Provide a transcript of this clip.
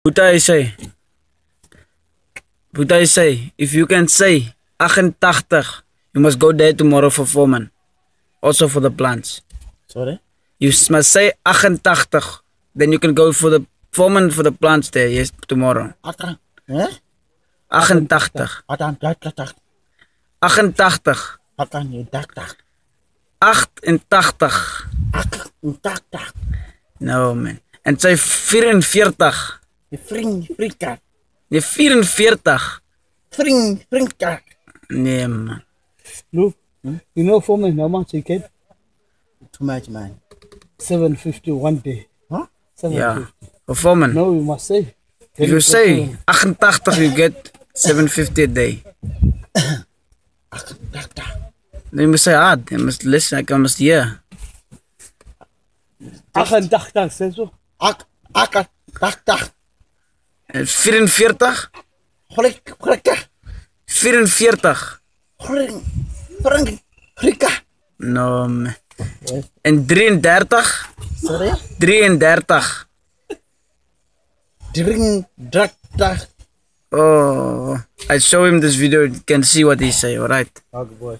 Buddha say, if you can say 88, you must go there tomorrow for foreman. Also for the plants. Sorry? You must say 88, then you can go for the foreman for the plants there, yes, tomorrow. 88. 88. 88. 88. 88. 88. 88. No man. En say 44. Je vriendkaart. Nee, 44. Vriendkaart. Nee man. Look, you know for me how much you get? Too much, man. 750 one day. Huh? 750. Yeah. For foreman. No, you must say. If you say 88, you get 750 a day. 88. Then you must say hard. You must listen. I must hear. 88, zeg zo. 88. 44. Gelukkig. 44. Gelukkig. No man. En 33. Sorry? 33. 33. Oh, I show him this video. You can see what he say. Alright. Okay, boy.